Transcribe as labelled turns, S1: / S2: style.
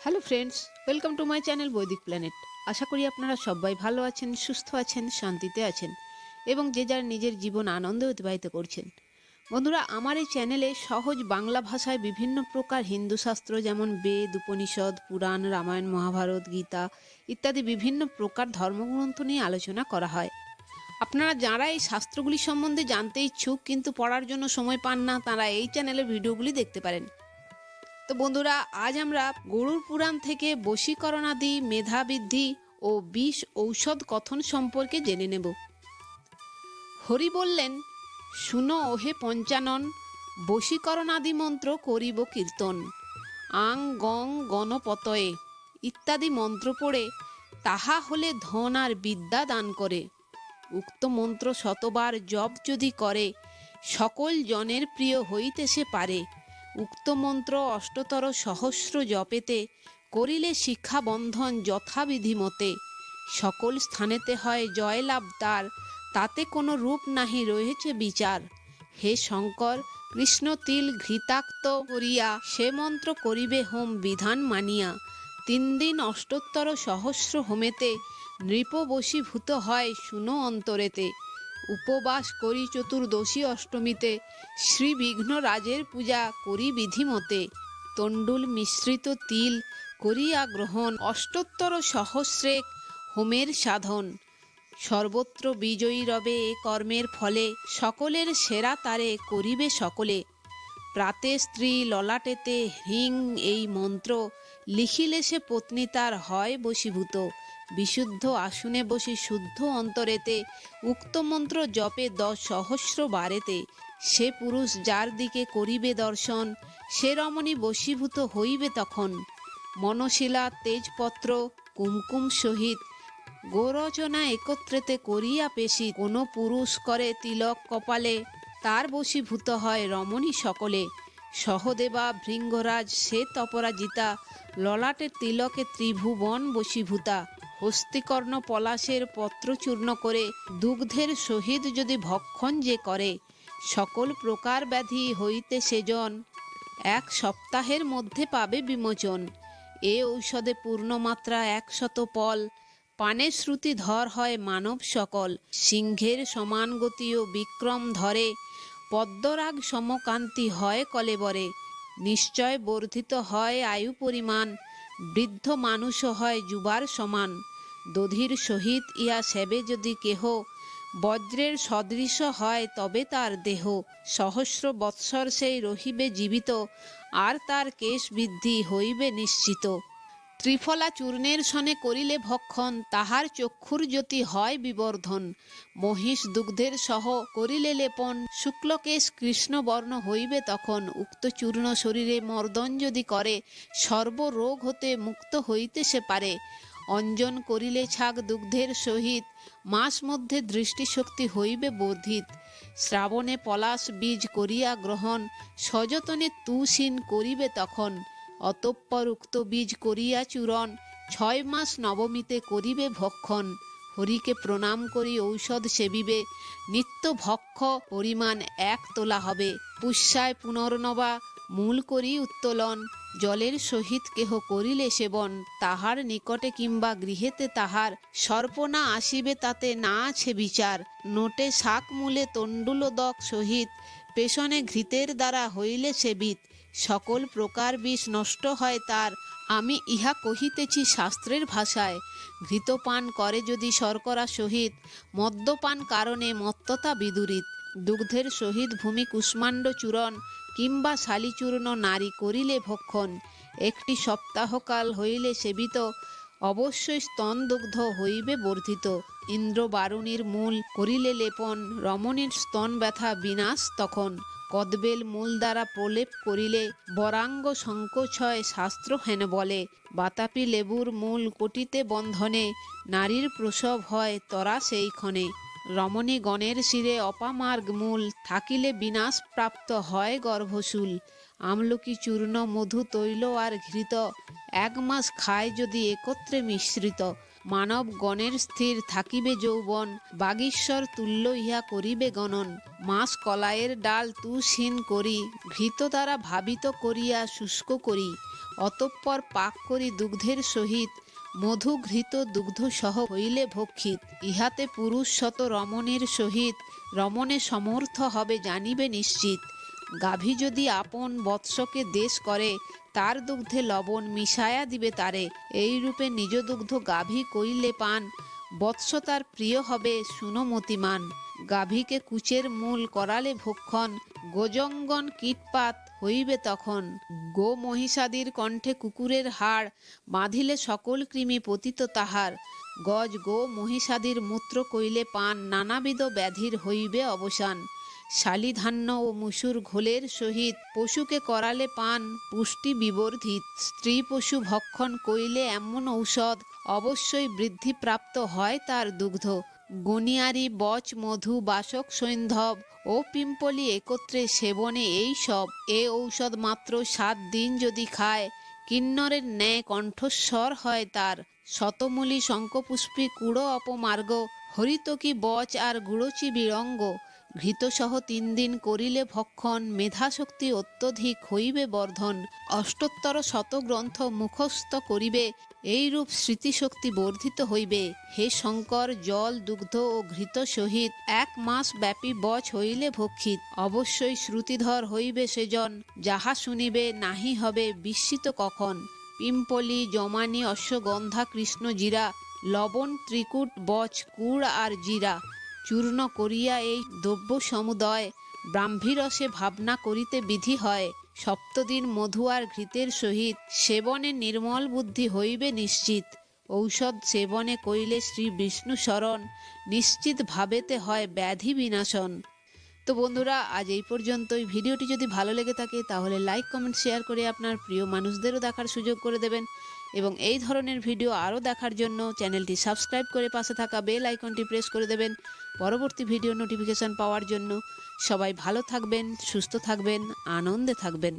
S1: Hello friends, welcome to my channel বৈদিক planet. আশা করি আপনারা সবাই ভালো আছেন, সুস্থ আছেন, শান্তিতে আছেন এবং যে যার নিজের জীবন আনন্দে অতিবাহিত করছেন। বন্ধুরা, আমার এই চ্যানেলে সহজ বাংলা ভাষায় বিভিন্ন প্রকার হিন্দু শাস্ত্র যেমন বেদ, উপনিষদ, পুরাণ, রামায়ণ, মহাভারত, গীতা ইত্যাদি বিভিন্ন প্রকার ধর্মগ্রন্থ নিয়ে আলোচনা করা হয়। আপনারা যারা এই শাস্ত্রগুলি সম্বন্ধে জানতে ইচ্ছুক কিন্তু পড়ার জন্য সময় পান না, তারা এই চ্যানেলের ভিডিওগুলি দেখতে পারেন। তো বন্ধুরা, আজ আমরা গরুর পুরাণ থেকে বশীকরণাদি, মেধাবৃদ্ধি ও বিষ ঔষধ কথন সম্পর্কে জেনে নেব। হরি বললেন, শুনো ওহে পঞ্চানন, বশীকরণাদি মন্ত্র করিব কীর্তন। আং গং গণপতয়ে ইত্যাদি মন্ত্র পড়ে তাহা হলে ধন আর বিদ্যা দান করে। উক্ত মন্ত্র শতবার জপ যদি করে, সকল জনের প্রিয় হইতে সে পারে। উক্ত মন্ত্র অষ্টতর সহস্র জপেতে, করিলে শিক্ষা বন্ধন যথাবিধি মতে। সকল স্থানেতে হয় জয়লাভ তার, তাতে কোনো রূপ নাহি রয়েছে বিচার। হে শঙ্কর, কৃষ্ণ তিল ঘৃতাক্ত করিয়া সে মন্ত্র করিবে হোম বিধান মানিয়া। 3 দিন অষ্টোত্তর সহস্র হোমেতে, নৃপ বশীভূত হয় শুনো অন্তরেতে। উপবাস করি চতুর্দশী অষ্টমীতে, শ্রী বিঘ্ন রাজের পূজা করি বিধিমতে। তণ্ডুল মিশ্রিত তিল করিয়া গ্রহণ, অষ্টোত্তর সহস্রেক হোমের সাধন। সর্বত্র বিজয়ী রবে এ কর্মের ফলে, সকলের সেরা তারে করিবে সকলে। প্রাতে স্ত্রী ললাটেতে হ্রিং এই মন্ত্র, লিখিলে সে পত্নী তার হয় বশীভূত। বিশুদ্ধ আসনে বসি শুদ্ধ অন্তরেতে, উক্ত মন্ত্র জপে 10 সহস্র বারেতে। সে পুরুষ যার দিকে করিবে দর্শন, সে রমণী বশীভূত হইবে তখন। মনশিলা তেজপত্র কুমকুম সহিত, গোরচনা একত্রেতে করিয়া পেশি। কোনো পুরুষ করে তিলক কপালে, তার বশীভূত হয় রমণী সকলে। সহদেবা ভৃঙ্গরাজ সে তপরাজিতা, ললাটের তিলকে ত্রিভুবন বশীভূতা। হস্তিকর্ণ পলাশের পত্র চূর্ণ করে, দুগ্ধের সহিত যদি ভক্ষণ যে করে, সকল প্রকার ব্যাধি হইতে সেজন 1 সপ্তাহের মধ্যে পাবে বিমোচন। এ ঔষধে পূর্ণমাত্রা 100 পল, পানে শ্রুতি ধর হয় মানব সকল। সিংহের সমান গতি ও বিক্রম ধরে, পদ্মরাগ সমকান্তি হয় কলেবরে। নিশ্চয় বর্ধিত হয় আয়ু পরিমাণ, বৃদ্ধ মানুষ হয় যুবার সমান। দধির সহিত ইয়া সেবে যদি কেহ, বজ্রের সদৃশ হয় তবে তার দেহ। সহস্র বৎসর সেই রহিবে জীবিত, আর তার কেশ বৃদ্ধি হইবে নিশ্চিত। ত্রিফলা চূর্ণের সনে করিলে ভক্ষণ, তাহার চক্ষুর জ্যোতি হয় বিবর্ধন। মহিষ দুগ্ধের সহ করিলে লেপন, শুক্লকেশ কৃষ্ণবর্ণ হইবে তখন। উক্ত চূর্ণ শরীরে মর্দন যদি করে, সর্বরোগ হতে মুক্ত হইতে সে পারে। অঞ্জন করিলে ছাগ দুগ্ধের সহিত, মাস মধ্যে দৃষ্টিশক্তি হইবে বর্ধিত। শ্রাবণে পলাশ বীজ করিয়া গ্রহণ, সযতনে তুষীন করিবে তখন। অতঃপর উক্ত বীজ করিয়া চূরণ, 6 মাস নবমীতে করিবে ভক্ষণ। হরিকে প্রণাম করি ঔষধ সেবিবে, নিত্য ভক্ষ পরিমাণ 1 তোলা হবে। পুষ্যায় পুনর্নবা মূল করি উত্তোলন, জলের সহিত কেহ করিলে সেবন। তাহার নিকটে কিংবা গৃহেতে তাহার, সর্পনা আসিবে তাতে না আছে বিচার। নোটে শাক মূলে তণ্ডুলোদক সহিত, পেশনে ঘৃতের দ্বারা হইলে সেবিত। সকল প্রকার বিষ নষ্ট হয় তার, আমি ইহা কহিতেছি শাস্ত্রের ভাষায়। ঘৃতপান করে যদি শর্করা সহিত, মদ্যপান কারণে মত্ততা বিদুরিত। দুগ্ধের সহিত ভূমি কুষ্মাণ্ড চূরণ, কিংবা শালিচূর্ণ নারী করিলে ভক্ষণ। 1 সপ্তাহকাল হইলে সেবিত, অবশ্যই স্তন দুগ্ধ হইবে বর্ধিত। ইন্দ্র বারুণীর মূল করিলে লেপন, রমণীর স্তন ব্যথা বিনাশ তখন। কদবেল মূল দ্বারা প্রলেপ করিলে, বরাঙ্গ সংকোচয় শাস্ত্র হেন বলে। বাতাপি লেবুর মূল কোটিতে বন্ধনে, নারীর প্রসব হয় তরা সেই ক্ষণে। রমণী গণের শিরে অপামার্গ মূল, থাকিলে বিনাশ প্রাপ্ত হয় গর্ভশূল। আমলকি চূর্ণ মধু তৈল আর ঘৃত, 1 মাস খায় যদি একত্রে মিশ্রিত। মানব গণের স্থির থাকিবে যৌবন, বাগীশ্বর তুল্য ইহা করিবে গণন। মাস কলাইয়ের ডাল তুষহীন করি, ঘৃত দ্বারা ভাবিত করিয়া শুষ্ক করি। অতঃপর পাক করি দুগ্ধের সহিত, মধু ঘৃত দুগ্ধ সহ হইলে ভক্ষিত। ইহাতে পুরুষ শত রমণের সহিত, রমণে সমর্থ হবে জানিবে নিশ্চিত। গাভী যদি আপন বৎসকে দেশ করে, তার দুগ্ধে লবণ মিশায়া দিবে তারে। এই রূপে নিজ দুগ্ধ গাভী কইলে পান, বৎস তার প্রিয় হবে সুনমতিমান। গাভীকে কুচের মূল করালে ভক্ষণ, গোজঙ্গন কীটপাত হইবে তখন। গো মহিষাদির কণ্ঠে কুকুরের হাড়, বাঁধিলে সকল কৃমি পতিত তাহার। গজ গো মহিষাদির মূত্র কইলে পান, নানাবিধ ব্যাধির হইবে অবসান। শালিধান্য ও মুসুর ঘোলের সহিত, পশুকে করালে পান পুষ্টি বিবর্ধিত। স্ত্রী পশু ভক্ষণ কইলে এমন ঔষধ, অবশ্যই বৃদ্ধিপ্রাপ্ত হয় তার দুগ্ধ। গনিয়ারি বচ মধু বাসক সৈন্ধব ও পিম্পলি একত্রে সেবনে এই সব। এ ঔষধ মাত্র 7 দিন যদি খায়, কিন্নরের ন্যায় কণ্ঠস্বর হয় তার। শতমূলী শঙ্খপুষ্পী কুড়ো অপমার্গ, হরিতকি বচ আর গুড়চি বিরঙ্গ। ঘৃতসহ 3 দিন করিলে ভক্ষণ, মেধাশক্তি অত্যধিক হইবে বর্ধন। অষ্টোত্তর শতগ্রন্থ মুখস্থ করিবে, এইরূপ স্মৃতিশক্তি বর্ধিত হইবে। হে শঙ্কর, জল দুগ্ধ ও ঘৃত সহিত 1 মাস ব্যাপী বচ হইলে ভক্ষিত। অবশ্যই শ্রুতিধর হইবে সেজন, যাহা শুনিবে নাহি হবে বিস্মিত কখন। পিম্পলি জমানি অশ্বগন্ধা কৃষ্ণ জিরা, লবণ ত্রিকুট বচ কুড় আর জিরা। চূর্ণ করিয়া এই দ্রব্য সমুদয়, ব্রাহ্মীরসে ভাবনা করিতে বিধি হয়। 7 দিন মধু আর ঘৃতের সহিত, সেবনে নির্মল বুদ্ধি হইবে নিশ্চিত। ঔষধ সেবনে কইলে শ্রী বিষ্ণু শরণ, নিশ্চিত ভাবেতে হয় ব্যাধি বিনাশন। তো বন্ধুরা, আজ এই পর্যন্তই। ভিডিওটি যদি ভালো লেগে থাকে তাহলে লাইক কমেন্ট শেয়ার করে আপনার প্রিয় মানুষদেরও দেখার সুযোগ করে দেবেন, এবং এই ধরনের ভিডিও আরও দেখার জন্য চ্যানেলটি সাবস্ক্রাইব করে পাশে থাকা বেল আইকনটি প্রেস করে দেবেন পরবর্তী ভিডিও নোটিফিকেশন পাওয়ার জন্য। সবাই ভালো থাকবেন, সুস্থ থাকবেন, আনন্দে থাকবেন।